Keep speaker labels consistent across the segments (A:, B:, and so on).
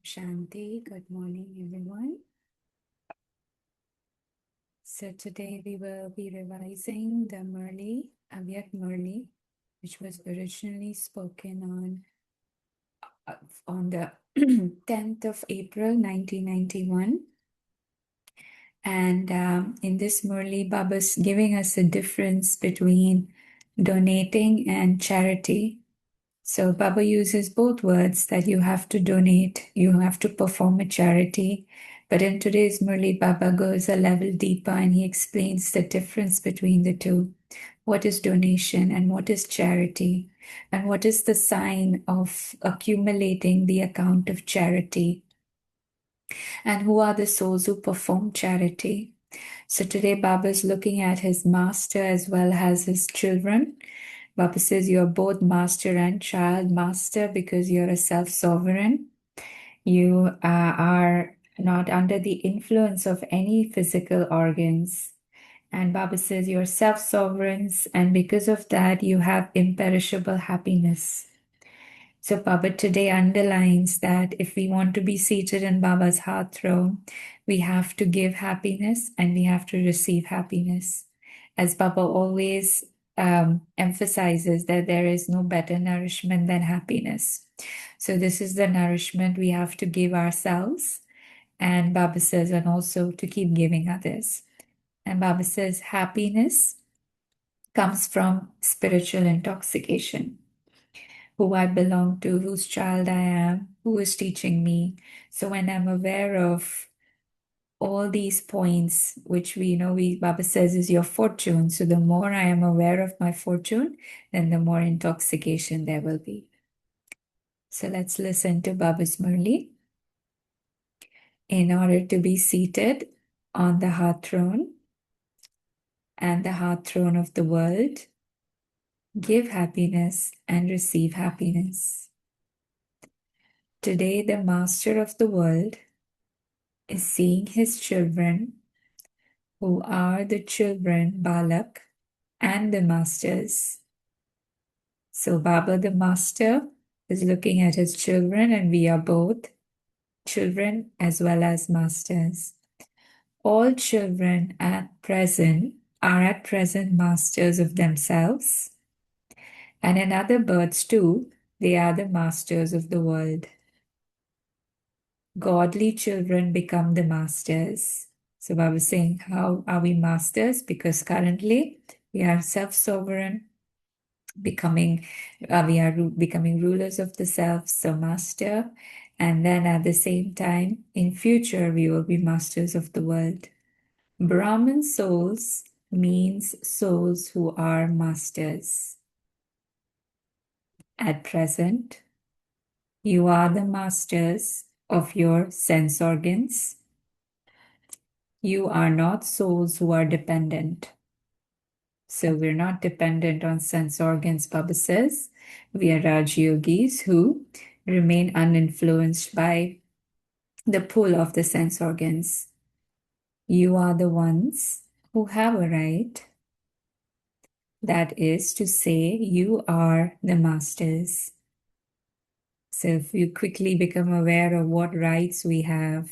A: Shanti. Good morning, everyone. So today we will be revising the Murli, Avyat Murli, which was originally spoken on the 10th of April, 1991. And in this Murli, Baba's giving us a difference between donating and charity. So Baba uses both words that you have to donate, you have to perform a charity. But in today's Murli, Baba goes a level deeper and he explains the difference between the two. What is donation and what is charity? And what is the sign of accumulating the account of charity? And who are the souls who perform charity? So today Baba is looking at his master as well as his children. Baba says you're both master and child. Master because you're a self-sovereign. You are not under the influence of any physical organs. And Baba says you're self-sovereigns, and because of that, you have imperishable happiness. So Baba today underlines that if we want to be seated in Baba's heart throne, we have to give happiness and we have to receive happiness. As Baba always emphasizes that there is no better nourishment than happiness. So this is the nourishment we have to give ourselves. And Baba says, and also to keep giving others. And Baba says, happiness comes from spiritual intoxication. Who I belong to, whose child I am, who is teaching me. So when I'm aware of all these points, which Baba says is your fortune. So the more I am aware of my fortune, then the more intoxication there will be. So let's listen to Baba's Murli. In order to be seated on the heart throne and the heart throne of the world, give happiness and receive happiness. Today, the master of the world is seeing his children, who are the children, Balak, and the masters. So Baba, the master, is looking at his children, and we are both children as well as masters. All children are at present masters of themselves. And in other births too, they are the masters of the world. Godly children become the masters. So Baba is saying, how are we masters? Because currently we are self-sovereign, we are becoming rulers of the self, so master. And then at the same time, in future, we will be masters of the world. Brahman souls means souls who are masters. At present, you are the masters of your sense organs. You are not souls who are dependent. So we're not dependent on sense organs, Baba says. We are Rajyogis who remain uninfluenced by the pull of the sense organs. You are the ones who have a right. That is to say, you are the masters. So if you quickly become aware of what rights we have,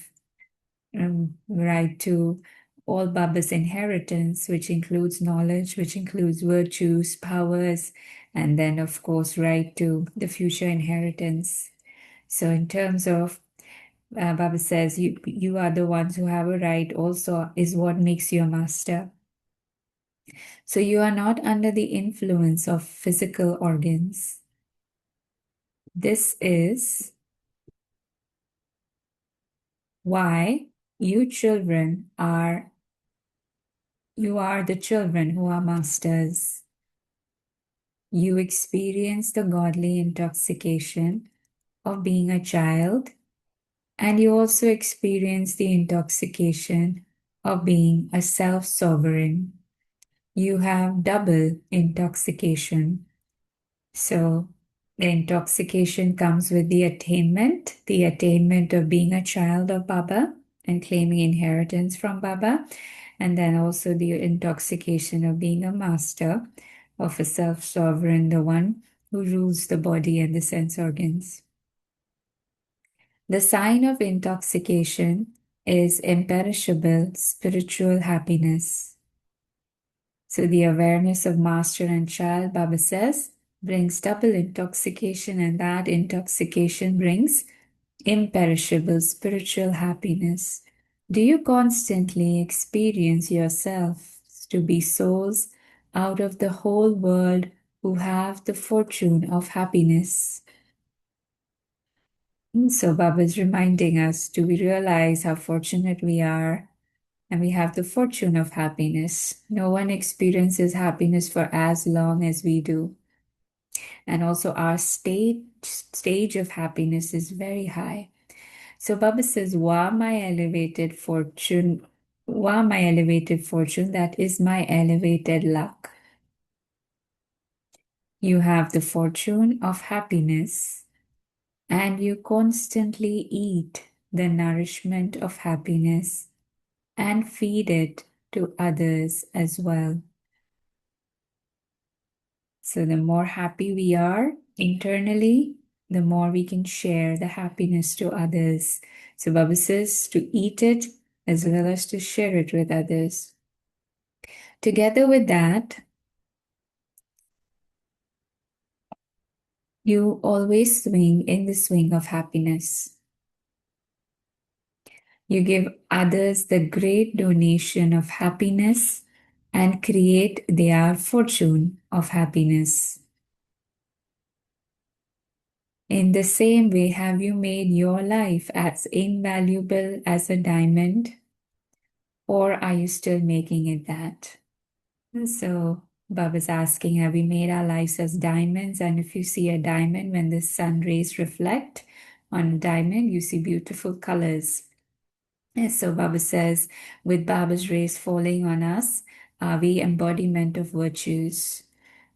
A: right to all Baba's inheritance, which includes knowledge, which includes virtues, powers, and then, of course, right to the future inheritance. So in terms of, Baba says, you are the ones who have a right also is what makes you a master. So you are not under the influence of physical organs. This is why you are the children who are masters. You experience the godly intoxication of being a child, and you also experience the intoxication of being a self-sovereign. You have double intoxication. So the intoxication comes with the attainment of being a child of Baba and claiming inheritance from Baba, and then also the intoxication of being a master of a self-sovereign, the one who rules the body and the sense organs. The sign of intoxication is imperishable spiritual happiness. So the awareness of master and child, Baba says, brings double intoxication, and that intoxication brings imperishable spiritual happiness. Do you constantly experience yourself to be souls out of the whole world who have the fortune of happiness? So Baba is reminding us, do we realize how fortunate we are and we have the fortune of happiness? No one experiences happiness for as long as we do. And also our stage of happiness is very high. So Baba says, Wa my elevated fortune, Wa my elevated fortune, that is my elevated luck. You have the fortune of happiness, and you constantly eat the nourishment of happiness and feed it to others as well. So the more happy we are internally, the more we can share the happiness to others. So Baba says to eat it as well as to share it with others. Together with that, you always swing in the swing of happiness. You give others the great donation of happiness and create their fortune of happiness. In the same way, have you made your life as invaluable as a diamond, or are you still making it that? So, Baba's asking, have we made our lives as diamonds? And if you see a diamond, when the sun rays reflect on a diamond, you see beautiful colors. And so Baba says, with Baba's rays falling on us, are we embodiment of virtues?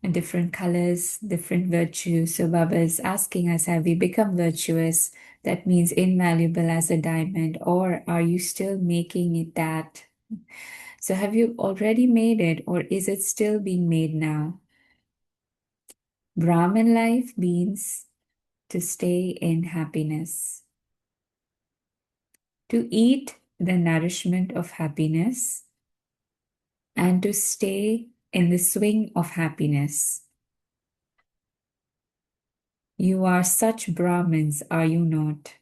A: And different colors, different virtues. So Baba is asking us, have we become virtuous? That means invaluable as a diamond, or are you still making it that? So have you already made it, or is it still being made now? Brahman life means to stay in happiness, to eat the nourishment of happiness, and to stay in the swing of happiness. You are such Brahmins, are you not?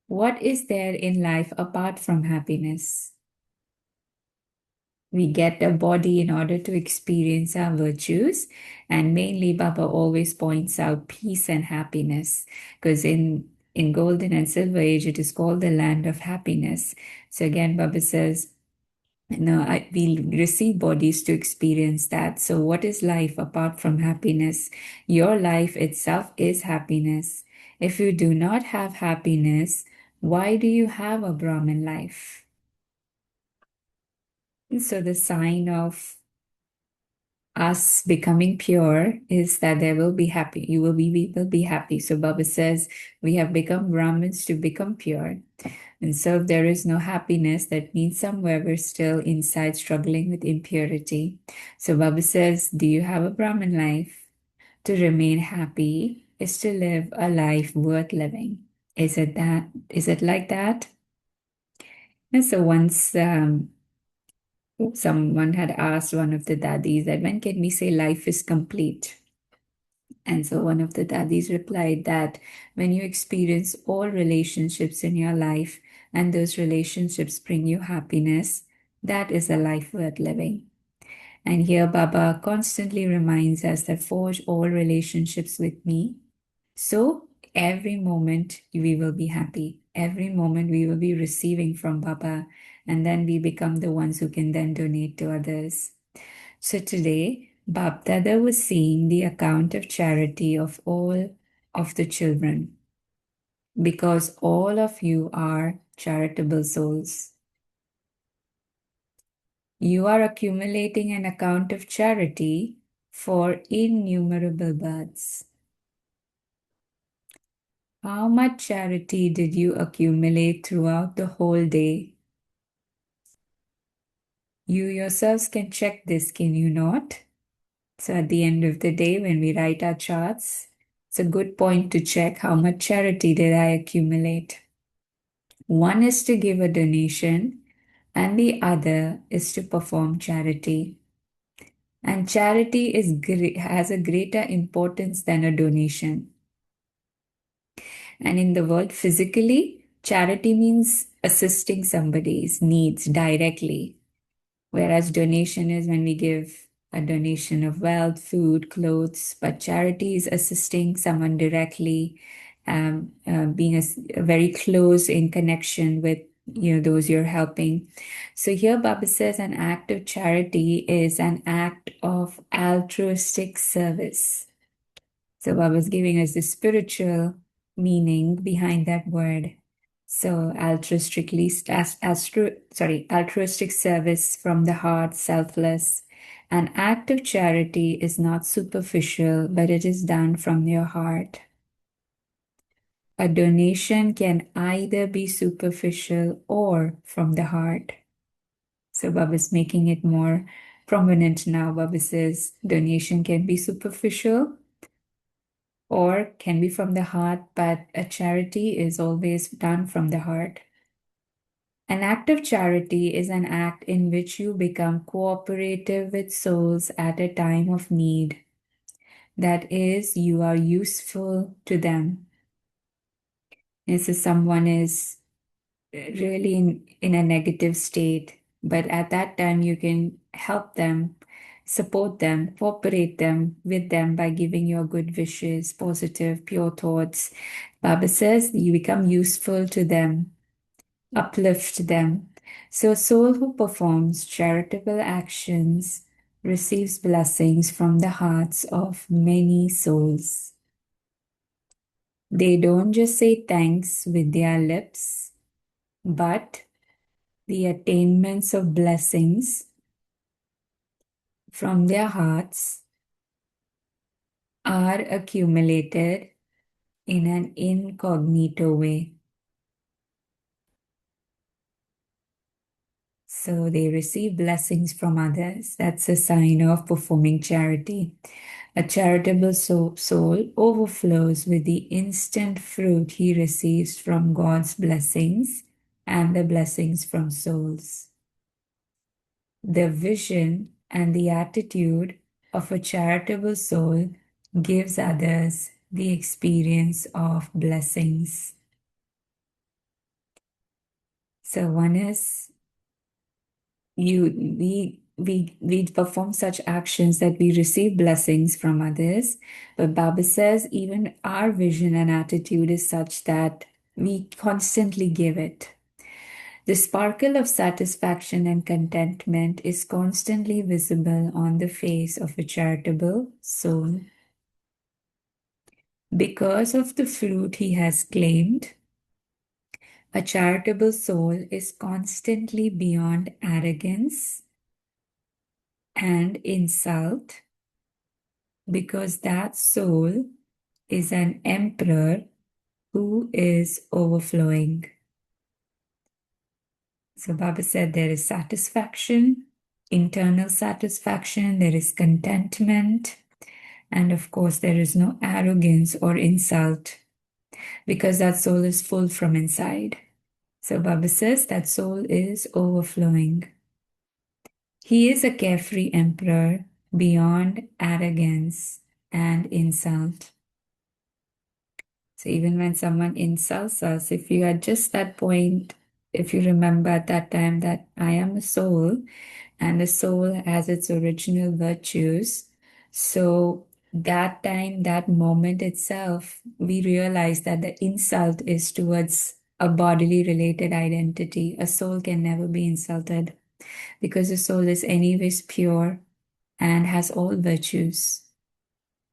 A: What is there in life apart from happiness? We get a body in order to experience our virtues, and mainly Baba always points out peace and happiness, because in golden and silver age it is called the land of happiness. So again Baba says, we receive bodies to experience that. So what is life apart from happiness? Your life itself is happiness. If you do not have happiness, why do you have a Brahmin life? So the sign of us becoming pure is that there will be happy. We will be happy. So Baba says we have become Brahmins to become pure. And so if there is no happiness, that means somewhere we're still inside struggling with impurity. So Baba says, do you have a Brahmin life? To remain happy is to live a life worth living. Is it that? Is it like that? And so once someone had asked one of the dadis that when can we say life is complete? And so one of the dadis replied that when you experience all relationships in your life and those relationships bring you happiness, that is a life worth living. And here Baba constantly reminds us that forge all relationships with me. So every moment we will be happy. Every moment we will be receiving from Baba, and then we become the ones who can then donate to others. So today, Bab Dada was seeing the account of charity of all of the children, because all of you are charitable souls. You are accumulating an account of charity for innumerable births. How much charity did you accumulate throughout the whole day? You yourselves can check this, can you not? So at the end of the day, when we write our charts, It's a good point to check how much charity did I accumulate. One is to give a donation, and the other is to perform charity. And charity has a greater importance than a donation. And in the world physically, charity means assisting somebody's needs directly, whereas donation is when we give a donation of wealth, food, clothes. But charity is assisting someone directly, being very close in connection with those you're helping. So here Baba says an act of charity is an act of altruistic service. So Baba was giving us the spiritual meaning behind that word. So altruistic service from the heart, selfless. An act of charity is not superficial, but it is done from your heart. A donation can either be superficial or from the heart. So Baba is making it more prominent now. Baba says donation can be superficial or can be from the heart, but a charity is always done from the heart. An act of charity is an act in which you become cooperative with souls at a time of need. That is, you are useful to them. And so someone is really in a negative state, but at that time you can help them, support them, cooperate with them by giving your good wishes, positive, pure thoughts. Baba says you become useful to them, uplift them. So a soul who performs charitable actions receives blessings from the hearts of many souls. They don't just say thanks with their lips, but the attainments of blessings from their hearts are accumulated in an incognito way. So they receive blessings from others. That's a sign of performing charity. A charitable soul overflows with the instant fruit he receives from God's blessings and the blessings from souls. The vision and the attitude of a charitable soul gives others the experience of blessings. So one is we perform such actions that we receive blessings from others. But Baba says even our vision and attitude is such that we constantly give it. The sparkle of satisfaction and contentment is constantly visible on the face of a charitable soul. Because of the fruit he has claimed, a charitable soul is constantly beyond arrogance and insult because that soul is an emperor who is overflowing. So Baba said there is satisfaction, internal satisfaction, there is contentment, and of course there is no arrogance or insult because that soul is full from inside. So Baba says that soul is overflowing. He is a carefree emperor beyond arrogance and insult. So even when someone insults us, if you at just that point, if you remember at that time that I am a soul and the soul has its original virtues, so that time, that moment itself, we realize that the insult is towards a bodily related identity. A soul can never be insulted because the soul is anyways pure and has all virtues.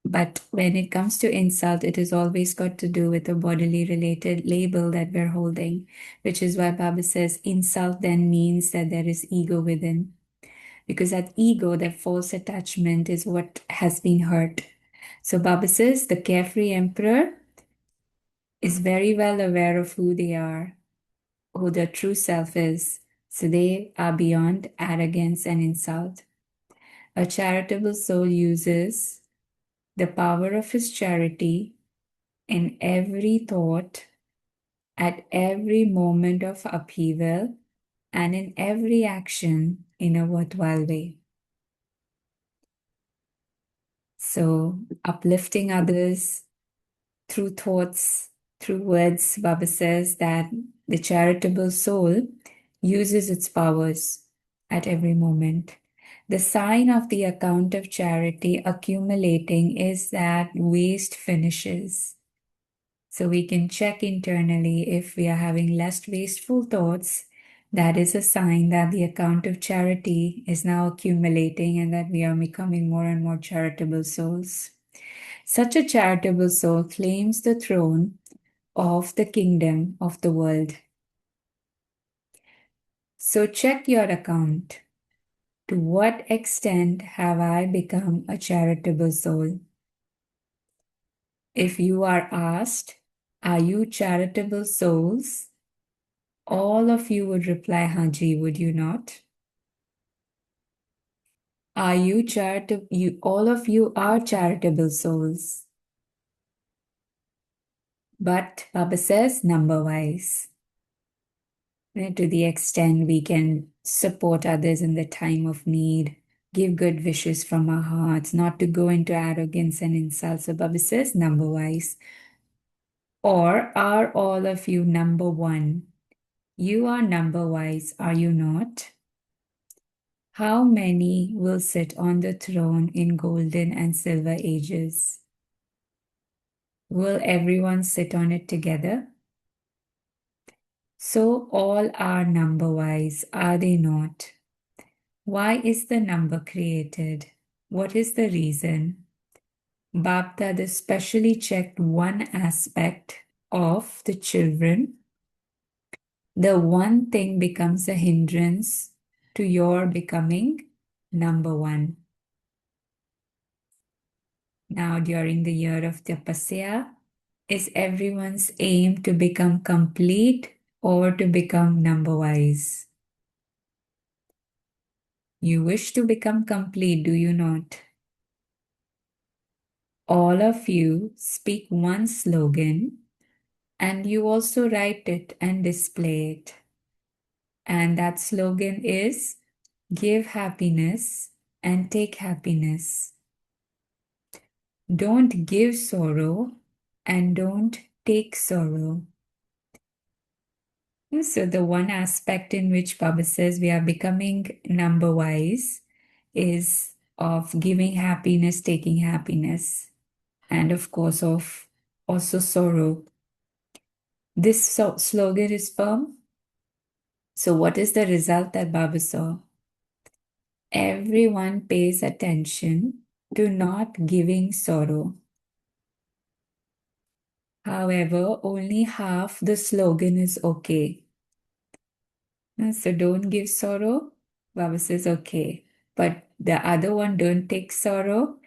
A: But when it comes to insult, it has always got to do with a bodily related label that we're holding, which is why Baba says insult then means that there is ego within. Because that ego, that false attachment, is what has been hurt. So Baba says the carefree emperor is very well aware of who they are, who their true self is. So they are beyond arrogance and insult. A charitable soul uses the power of his charity in every thought, at every moment of upheaval, and in every action in a worthwhile way. So, uplifting others through thoughts, through words, Baba says that the charitable soul uses its powers at every moment. The sign of the account of charity accumulating is that waste finishes. So we can check internally if we are having less wasteful thoughts. That is a sign that the account of charity is now accumulating and that we are becoming more and more charitable souls. Such a charitable soul claims the throne of the kingdom of the world. So check your account. To what extent have I become a charitable soul? If you are asked, are you charitable souls? All of you would reply, Haji, would you not? Are you charitable? All of you are charitable souls. But Baba says, number wise. To the extent we can support others in the time of need, give good wishes from our hearts, not to go into arrogance and insults. So Baba says, number wise. Or are all of you number one? You are number wise, are you not? How many will sit on the throne in golden and silver ages? Will everyone sit on it together? So all are number wise, are they not? Why is the number created? What is the reason? Bapdada specially checked one aspect of the children. The one thing becomes a hindrance to your becoming number one. Now, during the year of Tapasya, is everyone's aim to become complete or to become number wise? You wish to become complete, do you not? All of you speak one slogan and you also write it and display it. And that slogan is give happiness and take happiness. Don't give sorrow and don't take sorrow. So the one aspect in which Baba says we are becoming number wise is of giving happiness, taking happiness, and of course of also sorrow. This slogan is firm. So what is the result that Baba saw? Everyone pays attention to not giving sorrow. However, only half the slogan is okay. So don't give sorrow. Baba says, okay. But the other one, don't take sorrow.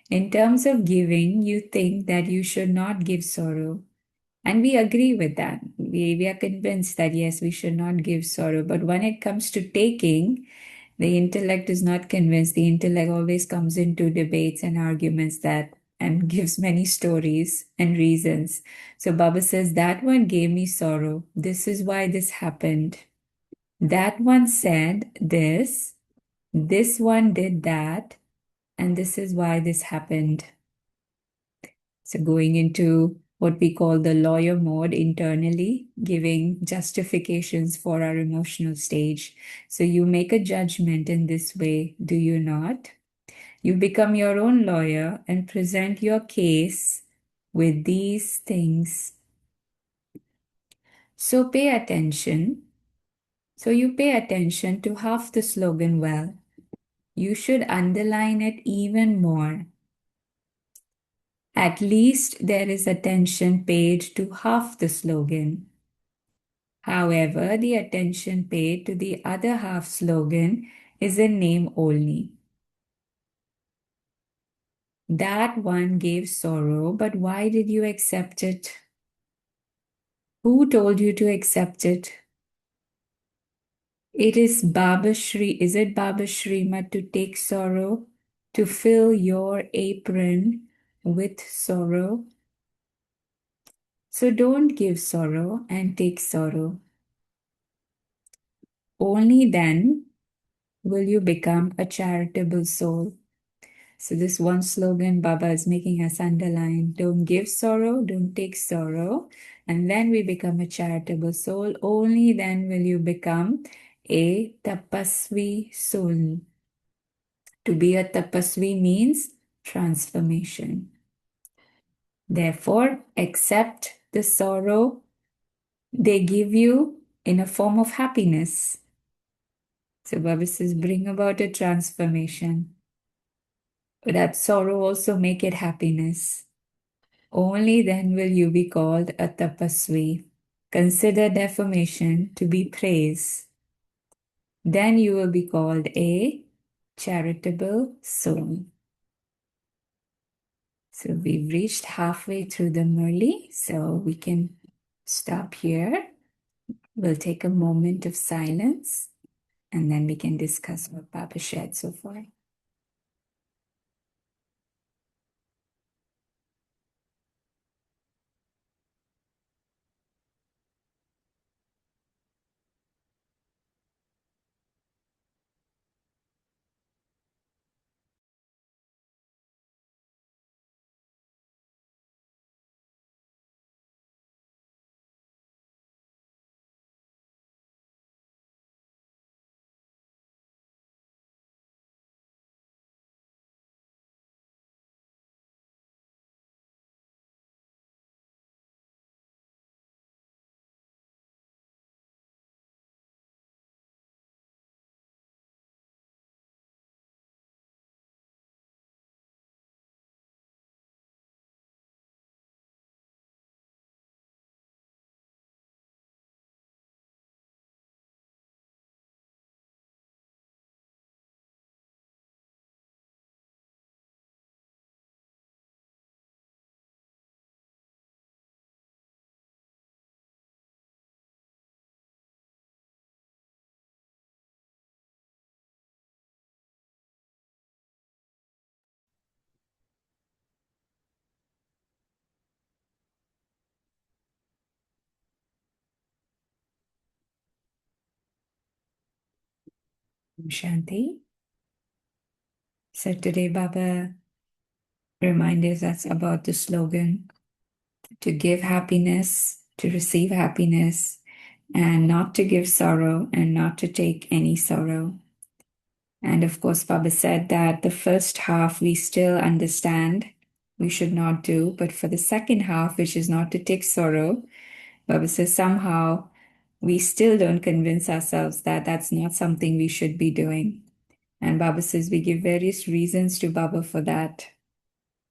A: In terms of giving, you think that you should not give sorrow. And we agree with that. We are convinced that yes, we should not give sorrow. But when it comes to taking, the intellect is not convinced. The intellect always comes into debates and arguments that and gives many stories and reasons. So Baba says, that one gave me sorrow. This is why this happened. That one said this one did that, and this is why this happened. So going into what we call the lawyer mode internally, giving justifications for our emotional stage. So you make a judgment in this way, do you not? You become your own lawyer and present your case with these things. So pay attention. So you pay attention to half the slogan well. You should underline it even more. At least there is attention paid to half the slogan. However, the attention paid to the other half slogan is a name only. That one gave sorrow, but why did you accept it? Who told you to accept it? It is Baba Shri. Is it Baba Shrimat to take sorrow, to fill your apron with sorrow? So don't give sorrow and take sorrow. Only then will you become a charitable soul. So this one slogan Baba is making us underline: don't give sorrow, don't take sorrow, and then we become a charitable soul. Only then will you become a tapasvi soul. To be a tapasvi means transformation. Therefore, accept the sorrow they give you in a form of happiness. So Baba says, bring about a transformation. That sorrow also make it happiness. Only then will you be called a tapasvi. Consider deformation to be praise. Then you will be called a charitable soul. So we've reached halfway through the Murli, so we can stop here. We'll take a moment of silence and then we can discuss what Baba shared so far. Shanti. So today Baba reminded us about the slogan to give happiness, to receive happiness, and not to give sorrow and not to take any sorrow. And of course, Baba said that the first half we still understand we should not do, but for the second half, which is not to take sorrow, Baba says somehow we still don't convince ourselves that that's not something we should be doing. And Baba says we give various reasons to Baba for that.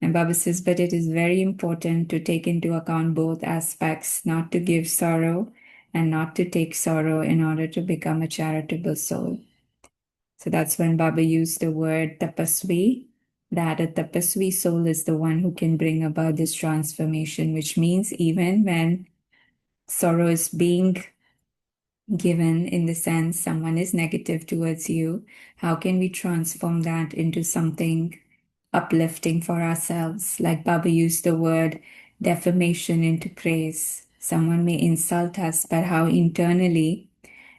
A: And Baba says, but it is very important to take into account both aspects, not to give sorrow and not to take sorrow in order to become a charitable soul. So that's when Baba used the word tapasvi, that a tapasvi soul is the one who can bring about this transformation, which means even when sorrow is being given in the sense someone is negative towards you, how can we transform that into something uplifting for ourselves? Like Baba used the word defamation into praise. Someone may insult us, but how internally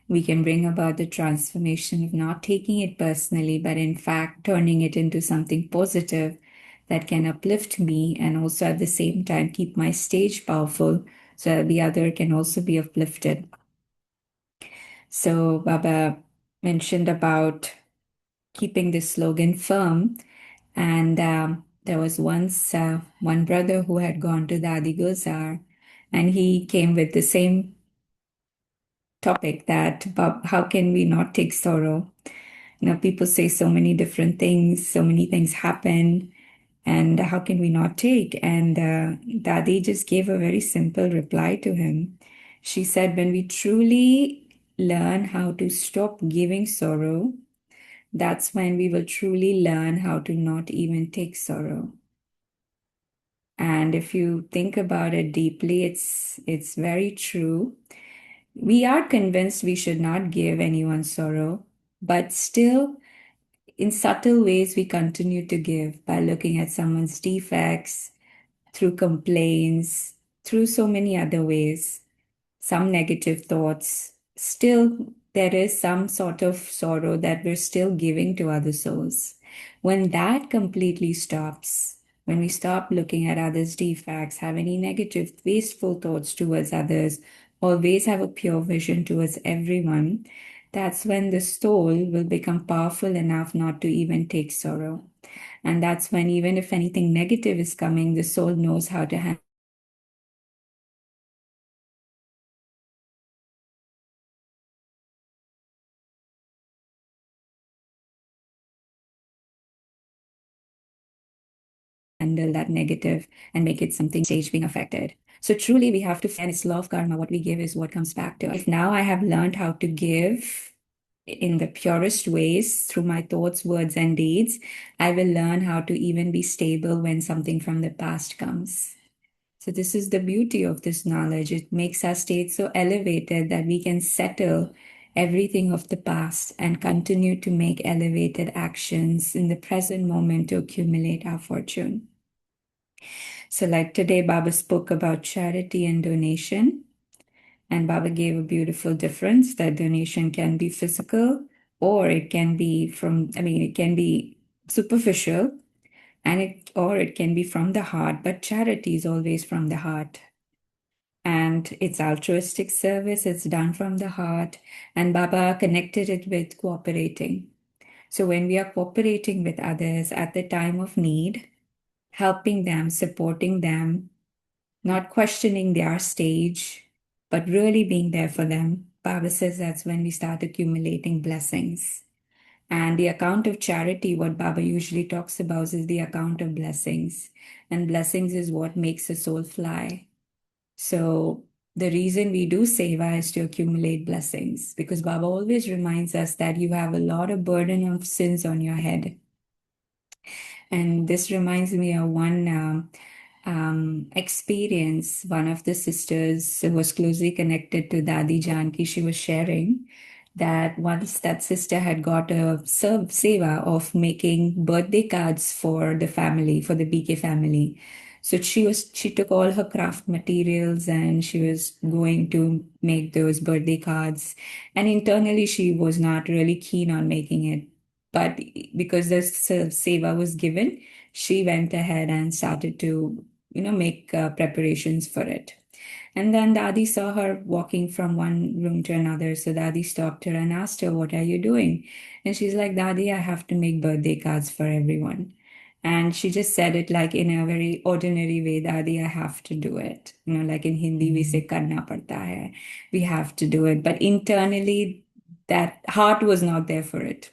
A: we can bring about the transformation of not taking it personally, but in fact turning it into something positive that can uplift me and also at the same time keep my stage powerful so that the other can also be uplifted. So Baba mentioned about keeping this slogan firm. And there was once one brother who had gone to Dadi Gulzar, and he came with the same topic that how can we not take sorrow? You know, people say so many different things, so many things happen, and how can we not take? And Dadi just gave a very simple reply to him. She said, when we truly learn how to stop giving sorrow, that's when we will truly learn how to not even take sorrow. And if you think about it deeply, it's very true. We are convinced we should not give anyone sorrow, but still, in subtle ways, we continue to give by looking at someone's defects, through complaints, through so many other ways, some negative thoughts, still there is some sort of sorrow that we're still giving to other souls. When that completely stops, when we stop looking at others' defects, have any negative, wasteful thoughts towards others, always have a pure vision towards everyone, that's when the soul will become powerful enough not to even take sorrow. And that's when, even if anything negative is coming, the soul knows how to handle that negative and make it something stage being affected. So truly we have to, and it's law of karma, what we give is what comes back to us. If now I have learned how to give in the purest ways through my thoughts, words, and deeds, I will learn how to even be stable when something from the past comes. So this is the beauty of this knowledge. It makes our state so elevated that we can settle everything of the past and continue to make elevated actions in the present moment to accumulate our fortune. So like today, Baba spoke about charity and donation. And Baba gave a beautiful difference that donation can be physical or it can be it can be superficial or it can be from the heart, but charity is always from the heart. And it's altruistic service, it's done from the heart. And Baba connected it with cooperating. So when we are cooperating with others at the time of need, helping them, supporting them, not questioning their stage, but really being there for them, Baba says that's when we start accumulating blessings. And the account of charity, what Baba usually talks about, is the account of blessings. And blessings is what makes a soul fly. So the reason we do seva is to accumulate blessings, because Baba always reminds us that you have a lot of burden of sins on your head. And this reminds me of one experience. One of the sisters who was closely connected to Dadi Janki, she was sharing that once that sister had got a seva of making birthday cards for the family, for the BK family. So she took all her craft materials and she was going to make those birthday cards. And internally, she was not really keen on making it. But because the seva was given, she went ahead and started to, make preparations for it. And then Dadi saw her walking from one room to another. So Dadi stopped her and asked her, "What are you doing?" And she's like, "Dadi, I have to make birthday cards for everyone." And she just said it like in a very ordinary way, "Dadi, I have to do it." Like in Hindi, we say, "Karna padta hai." We have to do it. But internally, that heart was not there for it.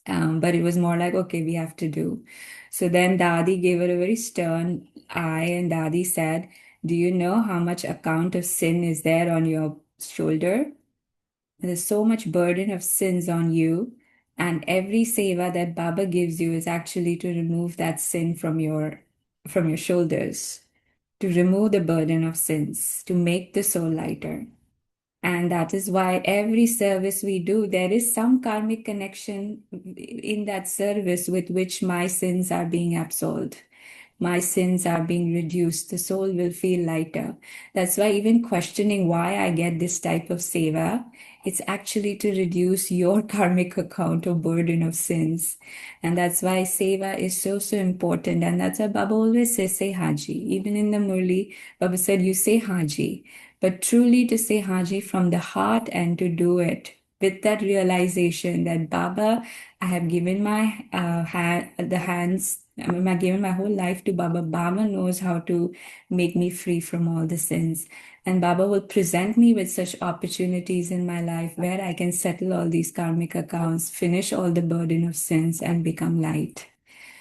A: But it was more like, okay, we have to do. So then Dadi gave her a very stern eye, and Dadi said, "Do you know how much account of sin is there on your shoulder? There's so much burden of sins on you, and every seva that Baba gives you is actually to remove that sin from your shoulders, to remove the burden of sins, to make the soul lighter." And that is why every service we do, there is some karmic connection in that service with which my sins are being absolved. My sins are being reduced. The soul will feel lighter. That's why even questioning why I get this type of seva, it's actually to reduce your karmic account or burden of sins. And that's why seva is so, so important. And that's why Baba always says, say Haji. Even in the Murli, Baba said, you say Haji. But truly to say Haji from the heart and to do it with that realization that Baba, I have given my I've given my whole life to Baba. Baba knows how to make me free from all the sins. And Baba will present me with such opportunities in my life where I can settle all these karmic accounts, finish all the burden of sins, and become light.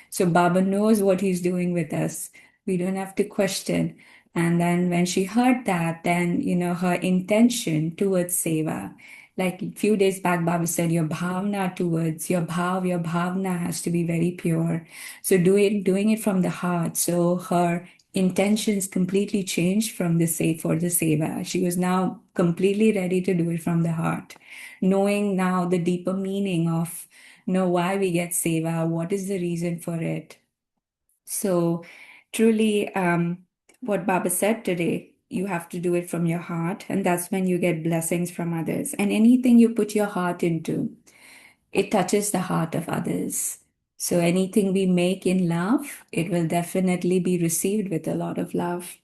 A: So Baba knows what he's doing with us. We don't have to question. And then when she heard that, then, her intention towards seva, like a few days back, Baba said, your bhavna towards your bhavna has to be very pure. So doing it from the heart. So her intentions completely changed from the for the seva. She was now completely ready to do it from the heart, knowing now the deeper meaning of know why we get seva, what is the reason for it. So truly, what Baba said today, you have to do it from your heart, and that's when you get blessings from others. And anything you put your heart into, it touches the heart of others. So anything we make in love, it will definitely be received with a lot of love.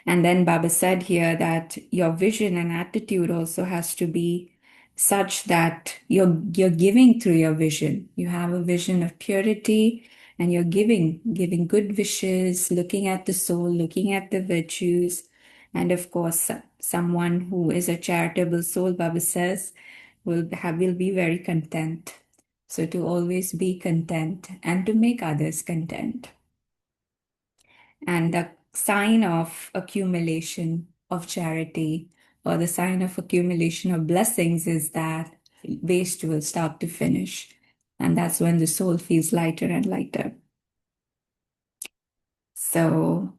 A: And then Baba said here that your vision and attitude also has to be such that you're giving through your vision. You have a vision of purity and you're giving good wishes, looking at the soul, looking at the virtues. And of course, someone who is a charitable soul, Baba says, will be very content. So to always be content and to make others content. And the sign of accumulation of charity or the sign of accumulation of blessings is that waste will start to finish. And that's when the soul feels lighter and lighter. So,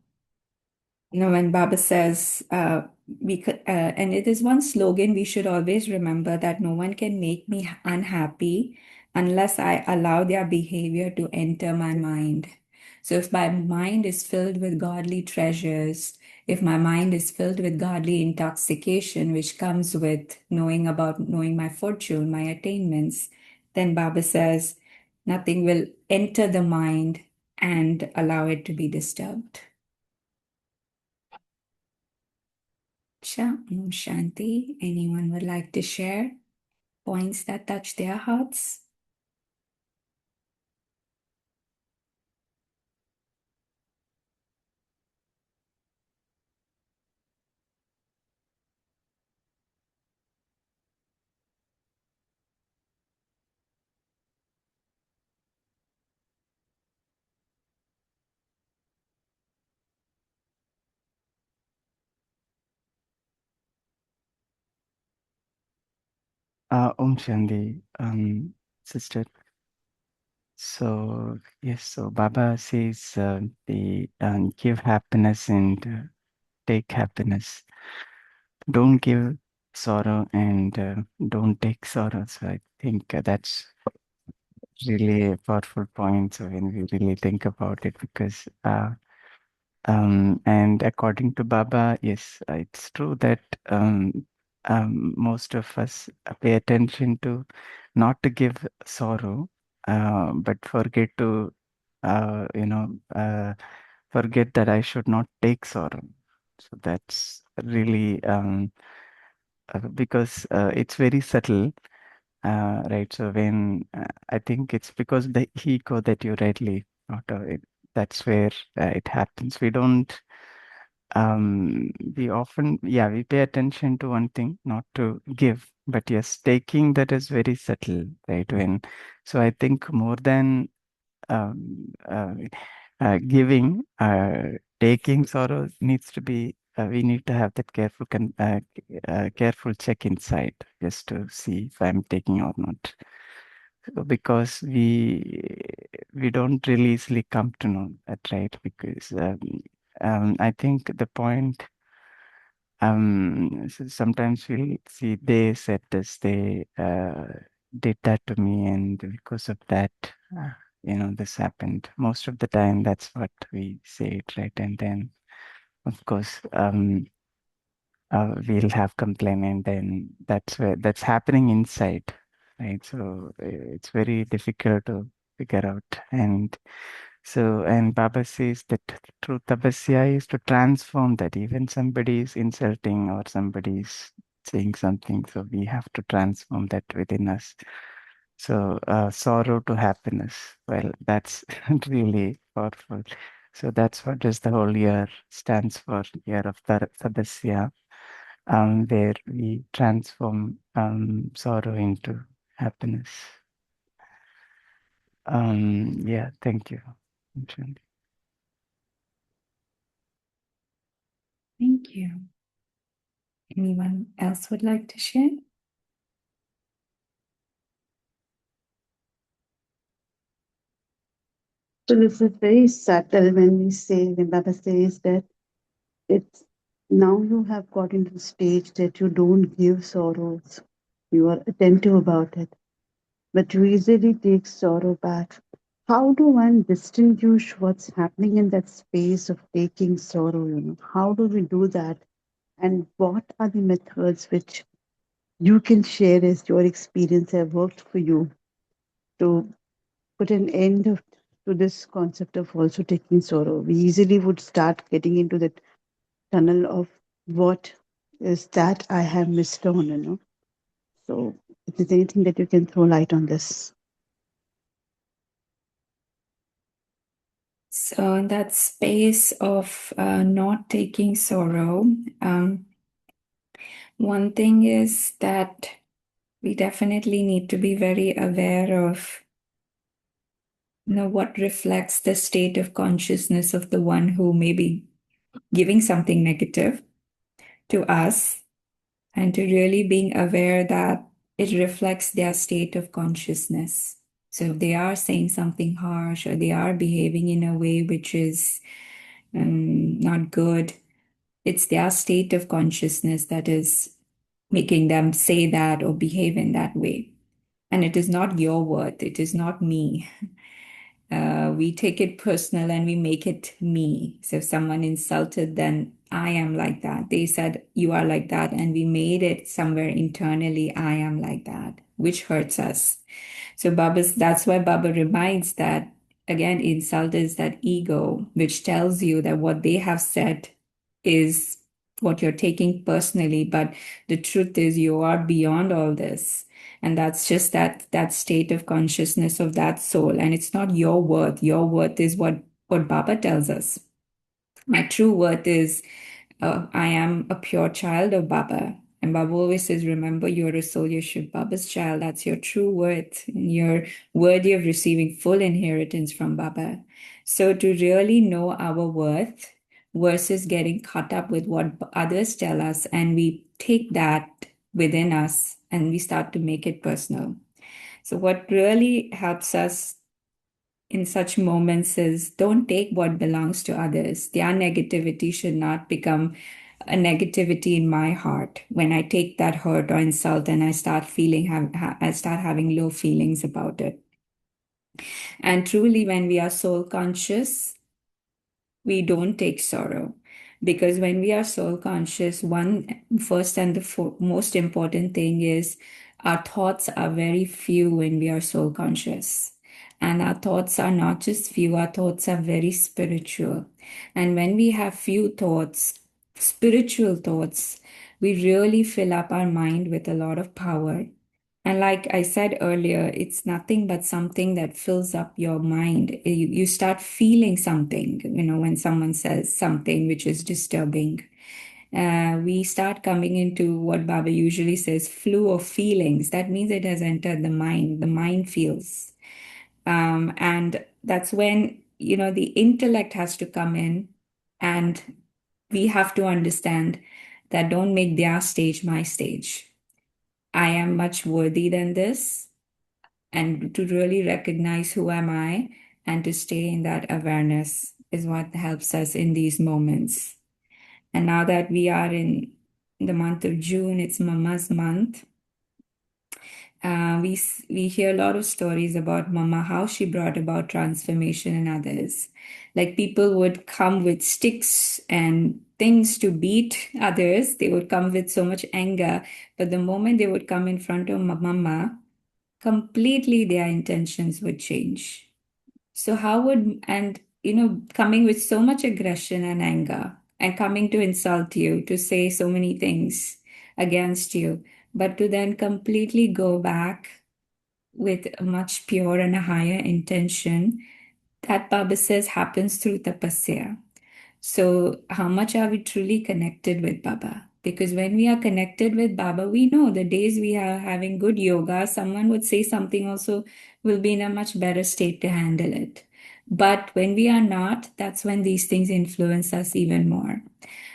A: when Baba says, and it is one slogan we should always remember that no one can make me unhappy unless I allow their behavior to enter my mind. So if my mind is filled with godly treasures, if my mind is filled with godly intoxication, which comes with knowing my fortune, my attainments, then Baba says nothing will enter the mind and allow it to be disturbed. Shanti, anyone would like to share points that touch their hearts?
B: Shanti, sister. So yes, so Baba says the give happiness and take happiness. Don't give sorrow and don't take sorrow. So I think that's really a powerful point. So when we really think about it, because and according to Baba, yes, it's true that most of us pay attention to not to give sorrow, but forget to, you know, forget that I should not take sorrow. So that's really because it's very subtle, right? So when I think it's because the ego that you rightly thought of it, that's where it happens. We often, yeah, we pay attention to one thing, not to give, but yes, taking that is very subtle, right? So I think more than um, uh, giving, taking sorrow needs to be, we need to have that careful check inside just to see if I'm taking or not. Because we don't really easily come to know that, right? Because I think the point sometimes we'll see they said this, they did that to me, and because of that, uh, this happened. Most of the time, that's what we say it, right? And then, of course, we'll have complaint, and then that's happening inside, right? So it's very difficult to figure out. And Baba says that true tapasya is to transform that. Even somebody is insulting or somebody is saying something, so we have to transform that within us. So sorrow to happiness. Well, that's really powerful. So that's what is the whole year stands for, year of tapasya, where we transform sorrow into happiness. Yeah, thank you. Shanti.
A: Thank you. Anyone else would like to share?
C: So this is very subtle when Baba says that it's now you have got into the stage that you don't give sorrows. You are attentive about it, but you easily take sorrow back. how do one distinguish what's happening in that space of taking sorrow? How do we do that? And what are the methods which you can share as your experience have worked for you to put an end to this concept of also taking sorrow? We easily would start getting into that tunnel of what is that I have missed on. So, if there's anything that you can throw light on this.
A: So, in that space of not taking sorrow, one thing is that we definitely need to be very aware of what reflects the state of consciousness of the one who may be giving something negative to us, and to really being aware that it reflects their state of consciousness. So if they are saying something harsh or they are behaving in a way which is not good, it's their state of consciousness that is making them say that or behave in that way. And it is not your worth, it is not me. We take it personal and we make it me. So if someone insulted, then I am like that. They said, you are like that. And we made it somewhere internally, I am like that, which hurts us. So that's why Baba reminds that, again, insult is that ego, which tells you that what they have said is what you're taking personally. But the truth is you are beyond all this. And that's just that state of consciousness of that soul. And it's not your worth. Your worth is what Baba tells us. My true worth is I am a pure child of Baba. And Baba always says, remember, you're a soul, you're Shiv Baba's child. That's your true worth. And you're worthy of receiving full inheritance from Baba. So to really know our worth versus getting caught up with what others tell us, and we take that within us and we start to make it personal. So what really helps us in such moments is don't take what belongs to others. Their negativity should not become a negativity in my heart. When I take that hurt or insult and I start I start having low feelings about it. And truly, when we are soul conscious, we don't take sorrow. Because when we are soul conscious, first and the most important thing is our thoughts are very few when we are soul conscious. And our thoughts are not just few, our thoughts are very spiritual. And when we have few thoughts, spiritual thoughts, we really fill up our mind with a lot of power. And like I said earlier, it's nothing but something that fills up your mind. You start feeling something, when someone says something which is disturbing. We start coming into what Baba usually says, flow of feelings. That means it has entered the mind. The mind feels. And that's when, the intellect has to come in, and we have to understand that don't make their stage my stage. I am much worthy than this, and to really recognize who am I and to stay in that awareness is what helps us in these moments. And now that we are in the month of June, it's Mama's month. We hear a lot of stories about Mama, how she brought about transformation in others. Like people would come with sticks and things to beat others. They would come with so much anger. But the moment they would come in front of Mama, completely their intentions would change. So coming with so much aggression and anger and coming to insult you, to say so many things against you, but to then completely go back with a much pure and a higher intention, that Baba says happens through tapasya. So, how much are we truly connected with Baba? Because when we are connected with Baba, we know the days we are having good yoga, someone would say something also, will be in a much better state to handle it. But when we are not, that's when these things influence us even more.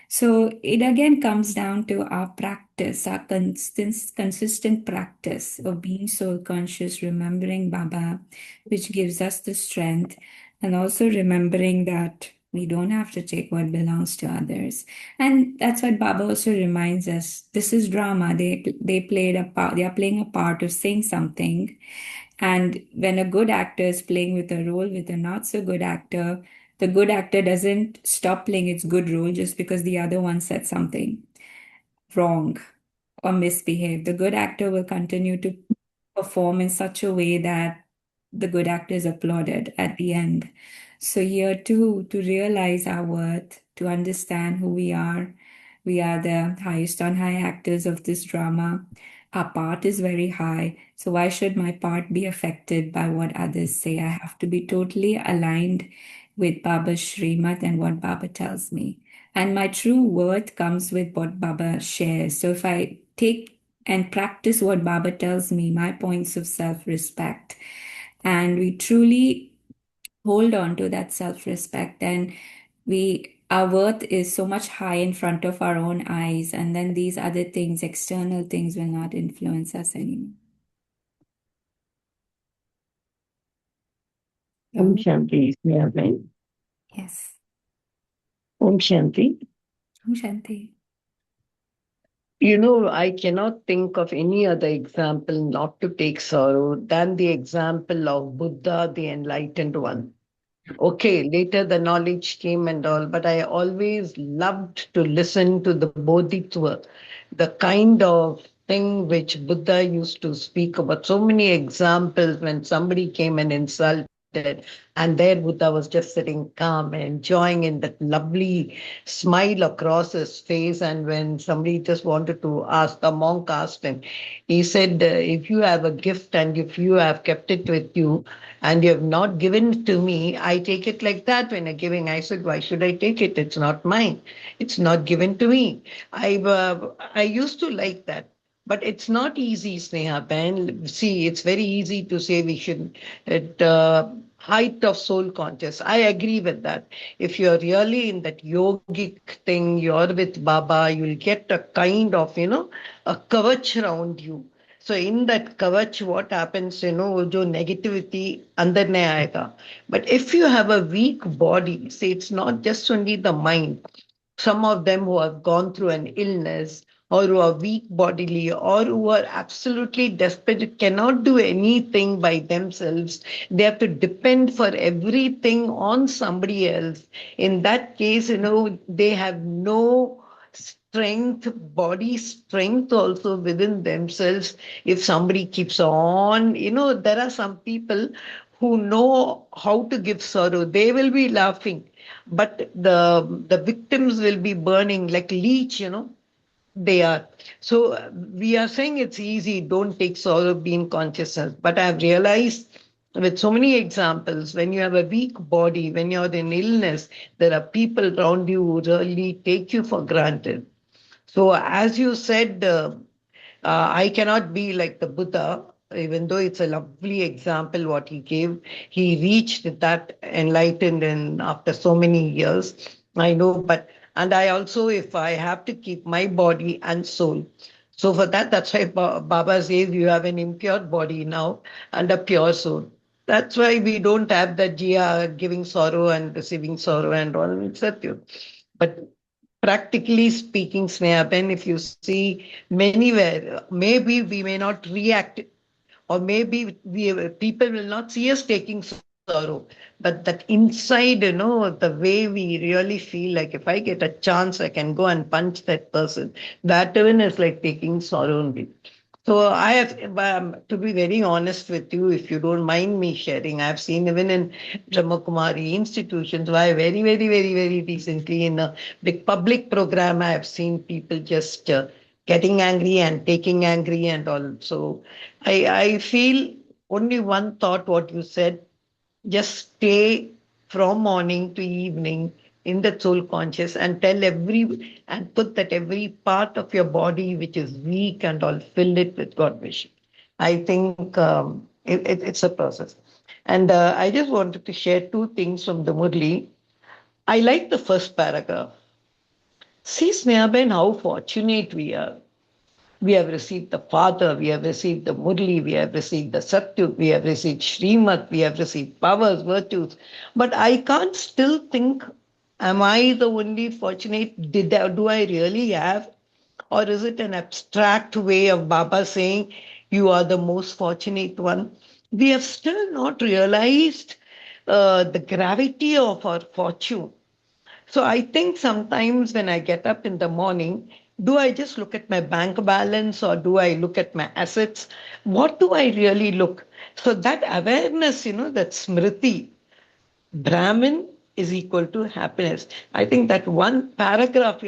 A: So it again comes down to our practice, our consistent practice of being soul conscious, remembering Baba, which gives us the strength, and also remembering that we don't have to take what belongs to others. And that's what Baba also reminds us. This is drama. They played a part. They are playing a part of saying something. And when a good actor is playing with a role with a not so good actor, the good actor doesn't stop playing its good role just because the other one said something wrong or misbehaved. The good actor will continue to perform in such a way that the good actor is applauded at the end. So, here too, to realize our worth, to understand who we are the highest on high actors of this drama. Our part is very high. So, why should my part be affected by what others say? I have to be totally aligned with Baba's Srimat and what Baba tells me. And my true worth comes with what Baba shares. So if I take and practice what Baba tells me, my points of self respect, and we truly hold on to that self respect, and our worth is so much high in front of our own eyes, and then these other things, external things, will not influence us anymore.
D: Om Shanti, Sneha.
A: Yes.
D: Om Shanti.
A: Om Shanti.
D: You know, I cannot think of any other example not to take sorrow than the example of Buddha, the enlightened one. Okay, later the knowledge came and all, but I always loved to listen to the Bodhisattva, the kind of thing which Buddha used to speak about. So many examples when somebody came and insulted, and there Buddha was just sitting calm and enjoying in that lovely smile across his face. And when somebody just wanted to ask, the monk asked him, he said, if you have a gift and if you have kept it with you, and you have not given it to me, I take it like that when you're giving. I said, why should I take it? It's not mine. It's not given to me. I used to like that. But it's not easy, Sneha Ben. See, it's very easy to say we should, at height of soul conscious. I agree with that. If you're really in that yogic thing, you're with Baba, you'll get a kind of, a kavach around you. So in that kavach, what happens, jo negativity andar nahi aayega. But if you have a weak body, say it's not just only the mind, some of them who have gone through an illness or who are weak bodily or who are absolutely desperate, cannot do anything by themselves. They have to depend for everything on somebody else. In that case, they have no strength, body strength also within themselves. If somebody keeps on, there are some people who know how to give sorrow. They will be laughing, but the victims will be burning like leech, they are. So we are saying it's easy, don't take sorrow, be in consciousness. But I've realized with so many examples, when you have a weak body, when you're in illness, there are people around you who really take you for granted. So as you said, I cannot be like the Buddha, even though it's a lovely example what he gave. He reached that enlightened and after so many years. I know, but and I also, if I have to keep my body and soul. So for that, that's why Baba says you have an impure body now and a pure soul. That's why we don't have the Jia giving sorrow and receiving sorrow and all. It's Satya. But practically speaking, Sneha, if you see many where maybe we may not react, or maybe people will not see us taking sorrow, but that inside, the way we really feel like if I get a chance, I can go and punch that person. That even is like taking sorrow only. So I have, to be very honest with you, if you don't mind me sharing, I've seen even in Brahma Kumari institutions, why very, very, very, very recently in a big public program, I have seen people just getting angry and taking angry and all. So I feel only one thought, what you said, just stay from morning to evening in the soul conscious and and put that every part of your body which is weak and all, fill it with God wish. I think it's a process. And I just wanted to share two things from the Murli. I like the first paragraph. See, Snehaben, how fortunate we are. We have received the Father, we have received the Murli, we have received the Satyug, we have received Srimat, we have received powers, virtues. But I can't still think, am I the only fortunate? Do I really have? Or is it an abstract way of Baba saying, you are the most fortunate one? we have still not realized the gravity of our fortune. So I think sometimes when I get up in the morning, do I just look at my bank balance or do I look at my assets? What do I really look? So that awareness, that smriti, Brahmin is equal to happiness. I think that one paragraph,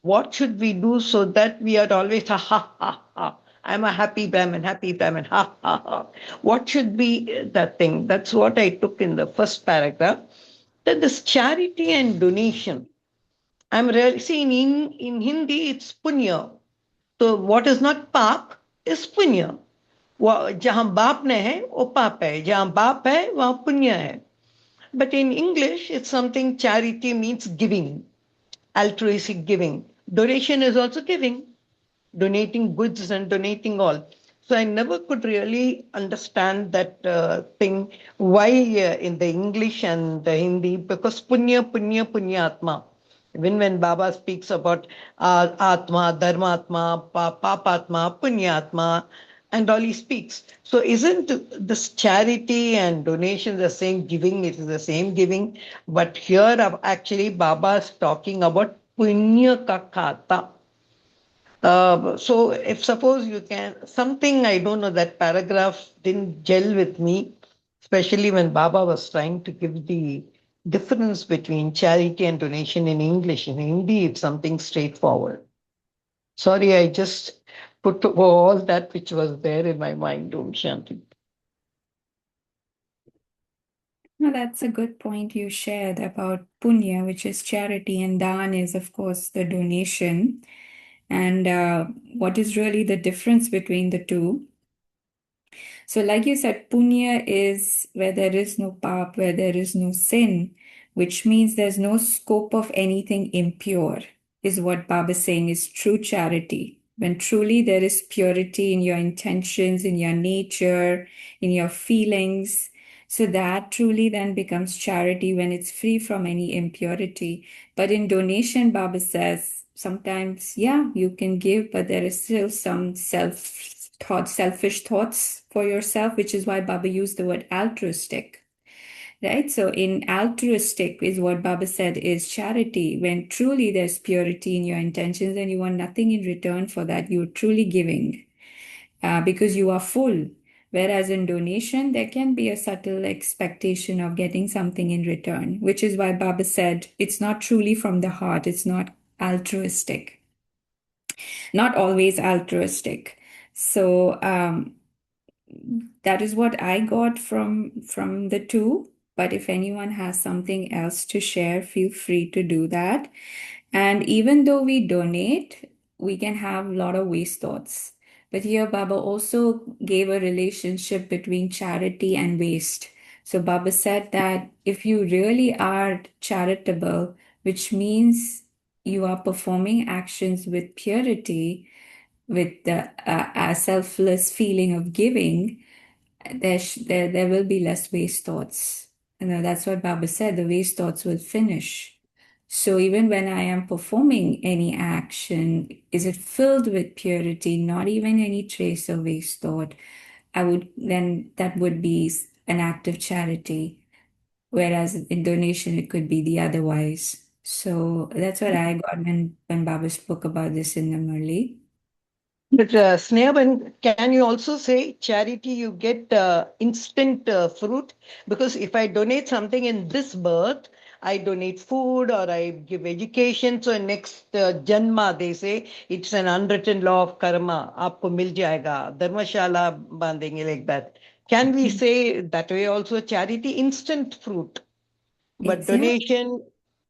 D: what should we do so that we are always ha ha ha ha. I'm a happy Brahmin, ha ha ha. What should be that thing? That's what I took in the first paragraph. That this charity and donation. I'm really see in Hindi it's punya. So what is not pap is punya. जहां बाप ने है वो पाप है जहां बाप है वहां पुण्य है. But in English, it's something charity means giving, altruistic giving. Donation is also giving, donating goods and donating all. So I never could really understand that thing. Why in the English and the Hindi? Because punya, punya, punya atma. Even when Baba speaks about atma, dharmatma, papatma, punyatma, and all he speaks. So isn't this charity and donation the same giving? It is the same giving. But here actually Baba is talking about punya ka khata. So if suppose you can, something, I don't know, that paragraph didn't gel with me, especially when Baba was trying to give the difference between charity and donation in English. In Hindi, it's something straightforward. Sorry, I just put all that which was there in my mind, Om Shanti.
A: No, that's a good point you shared about punya, which is charity, and dan is, of course, the donation. And what is really the difference between the two? So, like you said, punya is where there is no pap, where there is no sin, which means there's no scope of anything impure, is what Baba is saying is true charity. When truly there is purity in your intentions, in your nature, in your feelings. So that truly then becomes charity when it's free from any impurity. But in donation, Baba says, sometimes, yeah, you can give, but there is still some selfish thoughts for yourself, which is why Baba used the word altruistic. Right? So in altruistic is what Baba said is charity. When truly there's purity in your intentions and you want nothing in return for that, you're truly giving because you are full. Whereas in donation, there can be a subtle expectation of getting something in return, which is why Baba said it's not truly from the heart, it's not altruistic, not always altruistic. So that is what I got from the two. But if anyone has something else to share, feel free to do that. And even though we donate, we can have a lot of waste thoughts. But here Baba also gave a relationship between charity and waste. So Baba said that if you really are charitable, which means you are performing actions with purity, with the a selfless feeling of giving, there will be less waste thoughts. That's what Baba said, the waste thoughts will finish. So even when I am performing any action, is it filled with purity, not even any trace of waste thought? That would be an act of charity. Whereas in donation, it could be the otherwise. So that's what I got when Baba spoke about this in the Murli.
D: But Snehaban, can you also say charity you get instant fruit? Because if I donate something in this birth, I donate food or I give education. So next janma, they say it's an unwritten law of karma. Aapko mil jayega. Dharmashala bandenge like that. Can we say that way also charity instant fruit? But donation,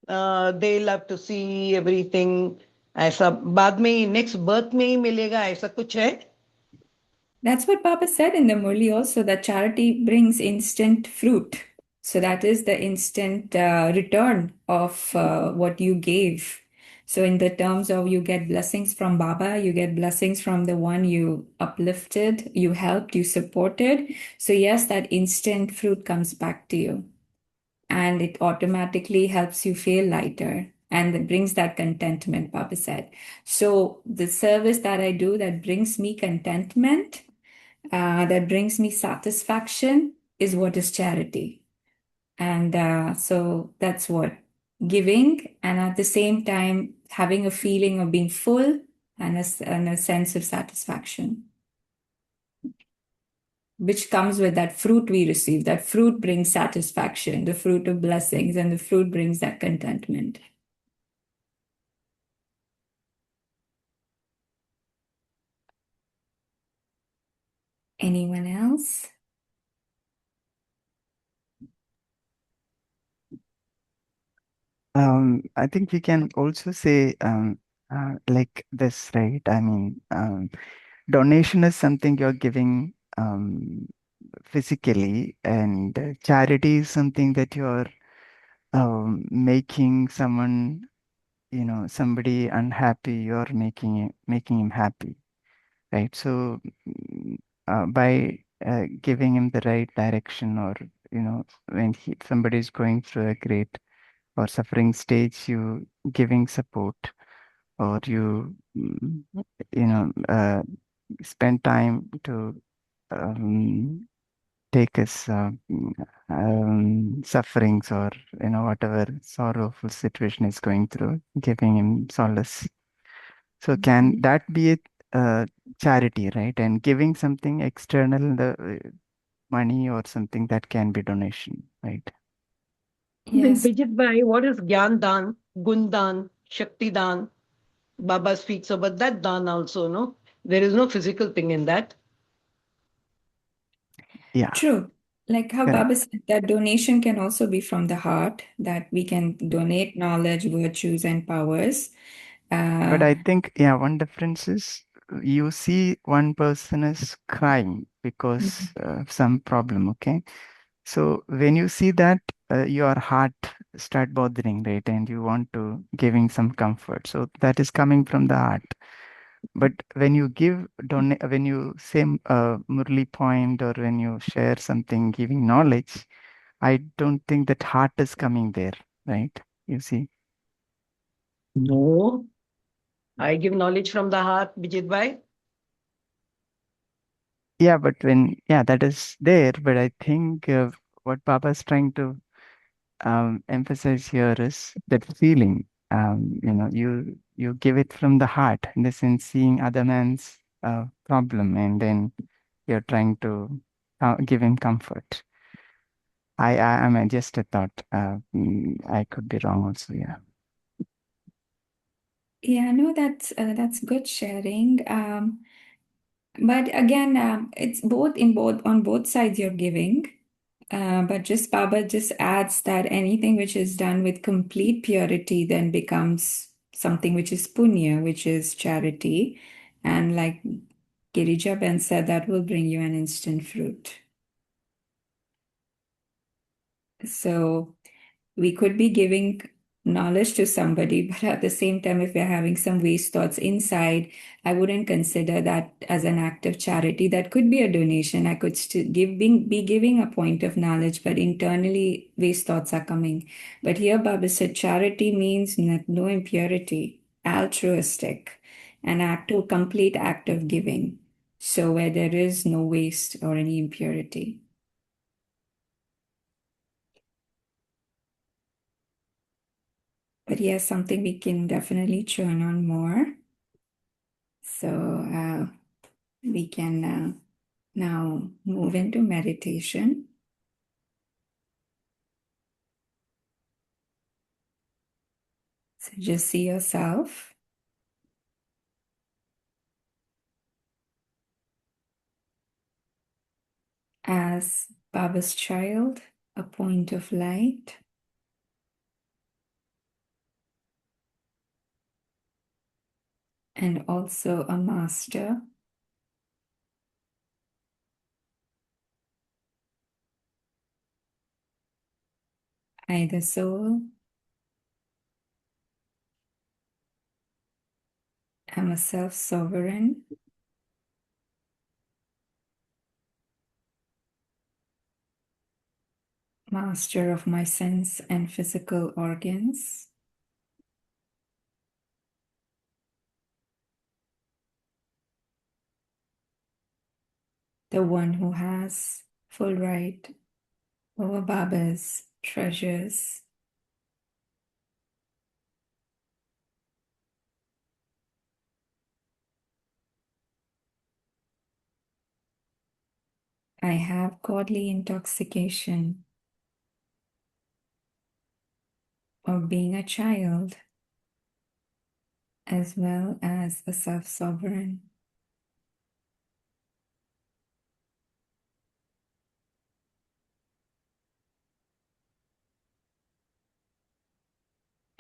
D: they'll have to see everything. ऐसा बाद में ही next birth में ही मिलेगा ऐसा कुछ है.
A: That's what Papa said in the Murli also, that charity brings instant fruit. So that is the instant return of what you gave. So in the terms of you get blessings from Baba, you get blessings from the one you uplifted, you helped, you supported. So yes, that instant fruit comes back to you. And it automatically helps you feel lighter and it brings that contentment, Papa said. So the service that I do that brings me contentment, that brings me satisfaction is what is charity. And so that's what giving, and at the same time, having a feeling of being full and a sense of satisfaction, which comes with that fruit we receive. That fruit brings satisfaction, the fruit of blessings, and the fruit brings that contentment. Anyone else?
B: I think we can also say like this, right? I mean, donation is something you're giving physically, and charity is something that you're making someone, somebody unhappy, you're making him happy, right? So by giving him the right direction, or when somebody is going through a great or suffering stage, you giving support, or you know spend time to um, take his sufferings, or whatever sorrowful situation is going through, giving him solace. So can that be a charity, right? And giving something external, the money or something, that can be donation, right?
A: Yes.
D: Bijit Bhai, what is Gyan Dan, Gun Dan, Shakti Dan? Baba speaks about that Dan also, no? There is no physical thing in that.
B: Yeah,
A: True. Like how
B: correct.
A: Baba said, that donation can also be from the heart, that we can donate knowledge, virtues, and powers.
B: But
A: Uh,
B: I think, yeah, one difference is you see one person is crying because of some problem, okay? So when you see that, your heart start bothering, right? And you want to giving some comfort. So that is coming from the heart. But when you when you say Murli point, or when you share something, giving knowledge, I don't think that heart is coming there, right? You see?
D: No, I give knowledge from the heart, Bijit Bhai.
B: Yeah, but that is there. But I think what Papa is trying to emphasize here is that feeling. You give it from the heart, in the sense seeing other man's problem, and then you're trying to give him comfort. I mean, just a thought. I could be wrong also. Yeah.
A: yeah, no, that's good sharing. But again, it's both in both on both sides you're giving. But just Baba just adds that anything which is done with complete purity then becomes something which is punya, which is charity. And like Girija Ben said, that will bring you an instant fruit. So we could be giving knowledge to somebody, but at the same time, if we're having some waste thoughts inside, I wouldn't consider that as an act of charity. That could be a donation. I could still be giving a point of knowledge, but internally waste thoughts are coming. But here Baba said charity means no impurity, altruistic, an complete act of giving. So where there is no waste or any impurity. But yes, something we can definitely churn on more. So we can now move into meditation. So just see yourself as Baba's child, a point of light, and also a master. I, the soul, am a self-sovereign, master of my sense and physical organs. the one who has full right over Baba's treasures. I have godly intoxication of being a child as well as a self-sovereign.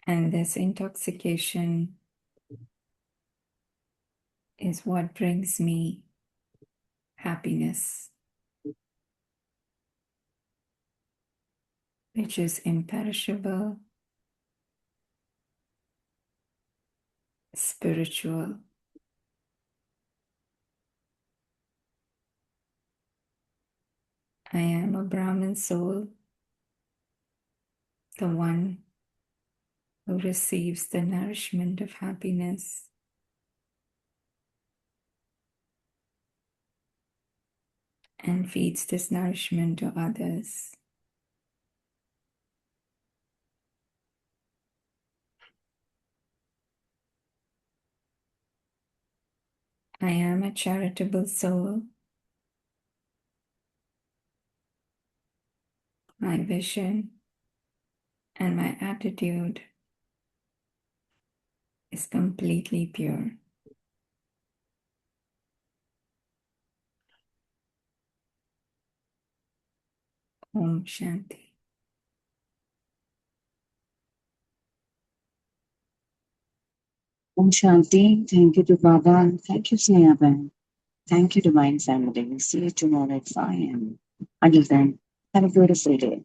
A: And this intoxication is what brings me happiness, which is imperishable, spiritual. I am a Brahmin soul, the one who receives the nourishment of happiness. And feeds this nourishment to others. I am a charitable soul. My vision and my attitude is completely pure. Om Shanti.
E: Om Shanti. Thank you to Baba. And thank you, Sneha. Thank you, Divine Family. See you tomorrow at 5 a.m. Until then, have a beautiful day.